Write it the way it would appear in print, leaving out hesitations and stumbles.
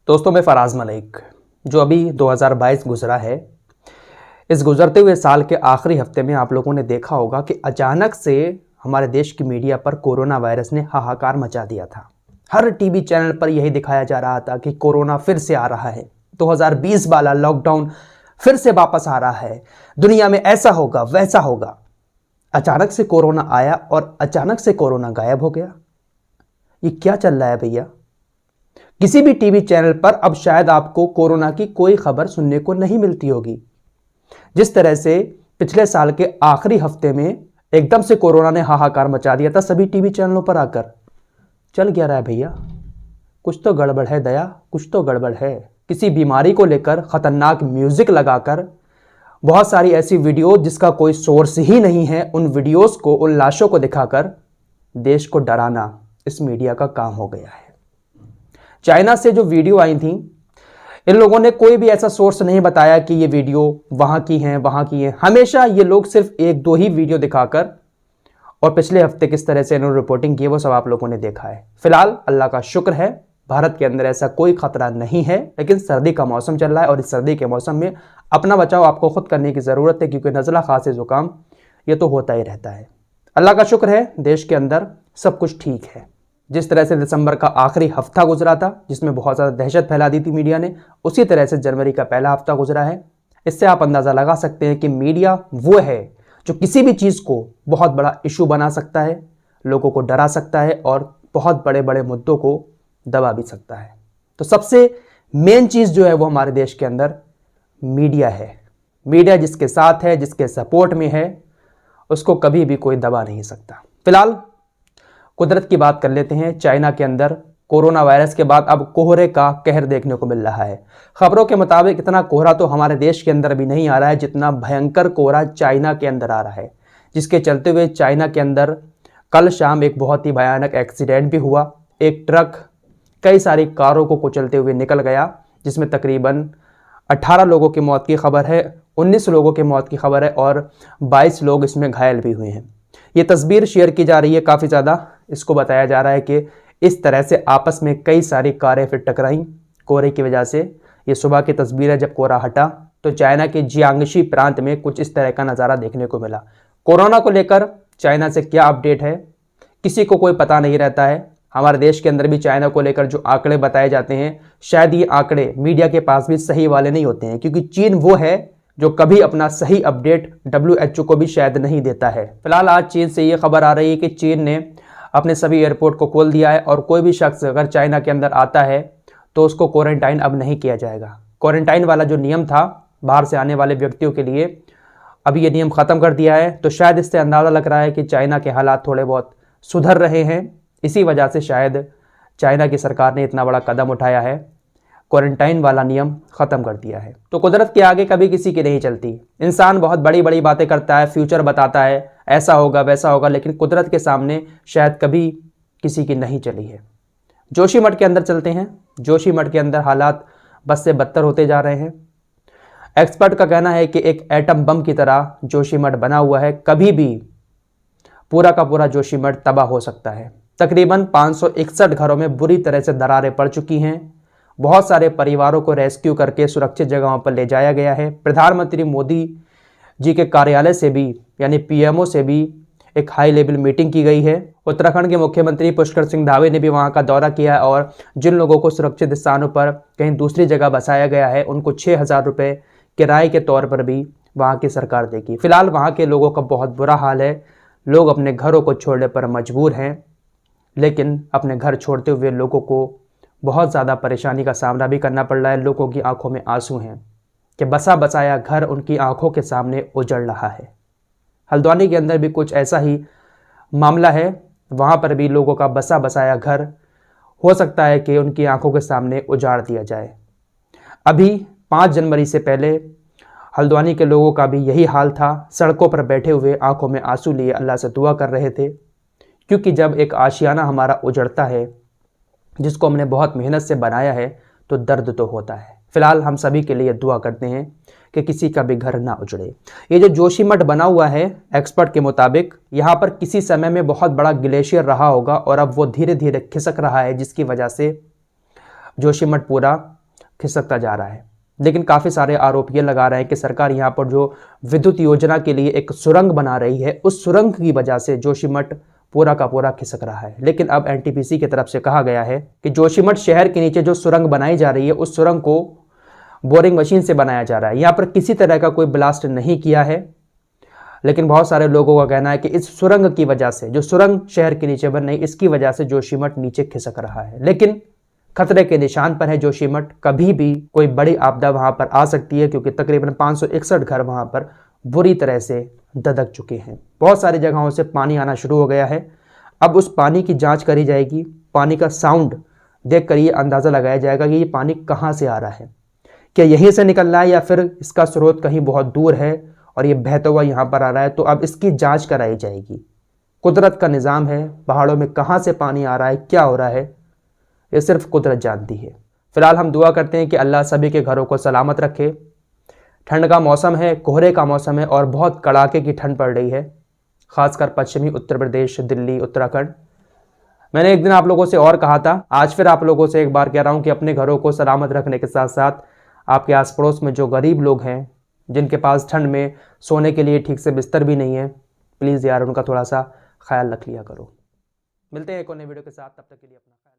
दोस्तों, मैं फराज मलिक। जो अभी 2022 गुजरा है, इस गुजरते हुए साल के आखिरी हफ्ते में आप लोगों ने देखा होगा कि अचानक से हमारे देश की मीडिया पर कोरोना वायरस ने हाहाकार मचा दिया था। हर टीवी चैनल पर यही दिखाया जा रहा था कि कोरोना फिर से आ रहा है, 2020 वाला लॉकडाउन फिर से वापस आ रहा है, दुनिया में ऐसा होगा वैसा होगा। अचानक से कोरोना आया और अचानक से कोरोना गायब हो गया। ये क्या चल रहा है भैया? किसी भी टीवी चैनल पर अब शायद आपको कोरोना की कोई खबर सुनने को नहीं मिलती होगी। जिस तरह से पिछले साल के आखिरी हफ्ते में एकदम से कोरोना ने हाहाकार मचा दिया था सभी टीवी चैनलों पर आकर। चल क्या रहा है भैया? कुछ तो गड़बड़ है दया, कुछ तो गड़बड़ है। किसी बीमारी को लेकर खतरनाक म्यूजिक लगाकर बहुत सारी ऐसी वीडियो जिसका कोई सोर्स ही नहीं है, उन वीडियोस को, उन लाशों को दिखाकर देश को डराना इस मीडिया का काम हो गया है। चाइना से जो वीडियो आई थी, इन लोगों ने कोई भी ऐसा सोर्स नहीं बताया कि ये वीडियो वहां की है। हमेशा ये लोग सिर्फ एक दो ही वीडियो दिखाकर, और पिछले हफ्ते किस तरह से इन्होंने रिपोर्टिंग की वो सब आप लोगों ने देखा है। फिलहाल अल्लाह का शुक्र है, भारत के अंदर ऐसा कोई खतरा नहीं है। लेकिन सर्दी का मौसम चल रहा है और इस सर्दी के मौसम में अपना बचाव आपको खुद करने की ज़रूरत है, क्योंकि नज़ला, खांसी, जुकाम ये तो होता ही रहता है। अल्लाह का शुक्र है, देश के अंदर सब कुछ ठीक है। जिस तरह से दिसंबर का आखिरी हफ्ता गुजरा था, जिसमें बहुत ज़्यादा दहशत फैला दी थी मीडिया ने, उसी तरह से जनवरी का पहला हफ्ता गुजरा है। इससे आप अंदाज़ा लगा सकते हैं कि मीडिया वो है जो किसी भी चीज़ को बहुत बड़ा इशू बना सकता है, लोगों को डरा सकता है और बहुत बड़े बड़े मुद्दों को दबा भी सकता है। तो सबसे मेन चीज़ जो है वो हमारे देश के अंदर मीडिया है। मीडिया जिसके साथ है, जिसके सपोर्ट में है, उसको कभी भी कोई दबा नहीं सकता। फिलहाल कुदरत की बात कर लेते हैं। चाइना के अंदर कोरोना वायरस के बाद अब कोहरे का कहर देखने को मिल रहा है। खबरों के मुताबिक इतना कोहरा तो हमारे देश के अंदर भी नहीं आ रहा है जितना भयंकर कोहरा चाइना के अंदर आ रहा है, जिसके चलते हुए चाइना के अंदर कल शाम एक बहुत ही भयानक एक्सीडेंट भी हुआ। एक ट्रक कई सारी कारों को कुचलते हुए निकल गया, जिसमें तकरीबन 18 लोगों की मौत की खबर है, 19 लोगों की मौत की खबर है और 22 लोग इसमें घायल भी हुए हैं। ये तस्वीर शेयर की जा रही है काफ़ी ज़्यादा। इसको बताया जा रहा है कि इस तरह से आपस में कई सारी कारें फिर टकराईं कोहरे की वजह से। ये सुबह की तस्वीर है जब कोहरा हटा तो चाइना के जियांगशी प्रांत में कुछ इस तरह का नज़ारा देखने को मिला। कोरोना को लेकर चाइना से क्या अपडेट है, किसी को कोई पता नहीं रहता है। हमारे देश के अंदर भी चाइना को लेकर जो आंकड़े बताए जाते हैं, शायद ये आंकड़े मीडिया के पास भी सही वाले नहीं होते हैं, क्योंकि चीन वो है जो कभी अपना सही अपडेट WHO को भी शायद नहीं देता है। फिलहाल आज चीन से ये खबर आ रही है कि चीन ने अपने सभी एयरपोर्ट को खोल दिया है और कोई भी शख्स अगर चाइना के अंदर आता है तो उसको क्वारंटाइन अब नहीं किया जाएगा। क्वारंटाइन वाला जो नियम था बाहर से आने वाले व्यक्तियों के लिए, अभी ये नियम ख़त्म कर दिया है। तो शायद इससे अंदाज़ा लग रहा है कि चाइना के हालात थोड़े बहुत सुधर रहे हैं। इसी वजह से शायद चाइना की सरकार ने इतना बड़ा कदम उठाया है, क्वारंटाइन वाला नियम ख़त्म कर दिया है। तो कुदरत के आगे कभी किसी की नहीं चलती। इंसान बहुत बड़ी बड़ी बातें करता है, फ्यूचर बताता है, ऐसा होगा वैसा होगा, लेकिन कुदरत के सामने शायद कभी किसी की नहीं चली है। जोशीमठ के अंदर चलते हैं। जोशीमठ के अंदर हालात बद से बदतर होते जा रहे हैं। एक्सपर्ट का कहना है कि एक एटम बम की तरह जोशीमठ बना हुआ है, कभी भी पूरा का पूरा जोशीमठ तबाह हो सकता है। तकरीबन 561 घरों में बुरी तरह से दरारें पड़ चुकी हैं। बहुत सारे परिवारों को रेस्क्यू करके सुरक्षित जगहों पर ले जाया गया है। प्रधानमंत्री मोदी जी के कार्यालय से भी, यानी PMO से भी एक हाई लेवल मीटिंग की गई है। उत्तराखंड के मुख्यमंत्री पुष्कर सिंह धामी ने भी वहां का दौरा किया है और जिन लोगों को सुरक्षित स्थानों पर कहीं दूसरी जगह बसाया गया है, उनको 6,000 रुपये किराए के तौर पर भी वहाँ की सरकार देगी। फिलहाल वहाँ के लोगों का बहुत बुरा हाल है। लोग अपने घरों को छोड़ने पर मजबूर हैं, लेकिन अपने घर छोड़ते हुए लोगों को बहुत ज़्यादा परेशानी का सामना भी करना पड़ रहा है। लोगों की आंखों में आंसू हैं कि बसा बसाया घर उनकी आंखों के सामने उजड़ रहा है। हल्द्वानी के अंदर भी कुछ ऐसा ही मामला है। वहाँ पर भी लोगों का बसा बसाया घर हो सकता है कि उनकी आंखों के सामने उजाड़ दिया जाए। अभी 5 जनवरी से पहले हल्द्वानी के लोगों का भी यही हाल था। सड़कों पर बैठे हुए आंखों में आंसू लिए अल्लाह से दुआ कर रहे थे, क्योंकि जब एक आशियाना हमारा उजड़ता है जिसको हमने बहुत मेहनत से बनाया है तो दर्द तो होता है। फिलहाल हम सभी के लिए दुआ करते हैं कि किसी का भी घर ना उजड़े। ये जो जोशीमठ बना हुआ है, एक्सपर्ट के मुताबिक यहाँ पर किसी समय में बहुत बड़ा ग्लेशियर रहा होगा और अब वो धीरे धीरे खिसक रहा है, जिसकी वजह से जोशीमठ पूरा खिसकता जा रहा है। लेकिन काफ़ी सारे आरोप ये लगा रहे हैं कि सरकार यहाँ पर जो विद्युत योजना के लिए एक सुरंग बना रही है, उस सुरंग की वजह से जोशीमठ पूरा का पूरा खिसक रहा है। लेकिन अब एनटीपीसी की तरफ से कहा गया है कि जोशीमठ शहर के नीचे जो सुरंग बनाई जा रही है, उस सुरंग को बोरिंग मशीन से बनाया जा रहा है। यहाँ पर किसी तरह का कोई ब्लास्ट नहीं किया है, लेकिन बहुत सारे लोगों का कहना है कि इस सुरंग की वजह से, जो सुरंग शहर के नीचे बन रही, इसकी वजह से जोशीमठ नीचे खिसक रहा है। लेकिन खतरे के निशान पर है जोशीमठ, कभी भी कोई बड़ी आपदा वहां पर आ सकती है, क्योंकि तकरीबन 561 घर वहां पर बुरी तरह से ददक चुके हैं। बहुत सारी जगहों से पानी आना शुरू हो गया है। अब उस पानी की जांच करी जाएगी। पानी का साउंड देखकर ये अंदाज़ा लगाया जाएगा कि ये पानी कहाँ से आ रहा है, क्या यहीं से निकल रहा है या फिर इसका स्रोत कहीं बहुत दूर है और ये बहता हुआ यहाँ पर आ रहा है। तो अब इसकी जांच कराई जाएगी। कुदरत का निज़ाम है, पहाड़ों में कहाँ से पानी आ रहा है, क्या हो रहा है, ये सिर्फ कुदरत जानती है। फिलहाल हम दुआ करते हैं कि अल्लाह सभी के घरों को सलामत रखे। ठंड का मौसम है, कोहरे का मौसम है और बहुत कड़ाके की ठंड पड़ रही है, खासकर पश्चिमी उत्तर प्रदेश, दिल्ली, उत्तराखंड। मैंने एक दिन आप लोगों से और कहा था, आज फिर आप लोगों से एक बार कह रहा हूँ कि अपने घरों को सलामत रखने के साथ साथ आपके आस पड़ोस में जो गरीब लोग हैं, जिनके पास ठंड में सोने के लिए ठीक से बिस्तर भी नहीं है, प्लीज़ यार उनका थोड़ा सा ख्याल रख लिया करो। मिलते हैं एक और नई वीडियो के साथ, तब तक के लिए अपना ख्याल।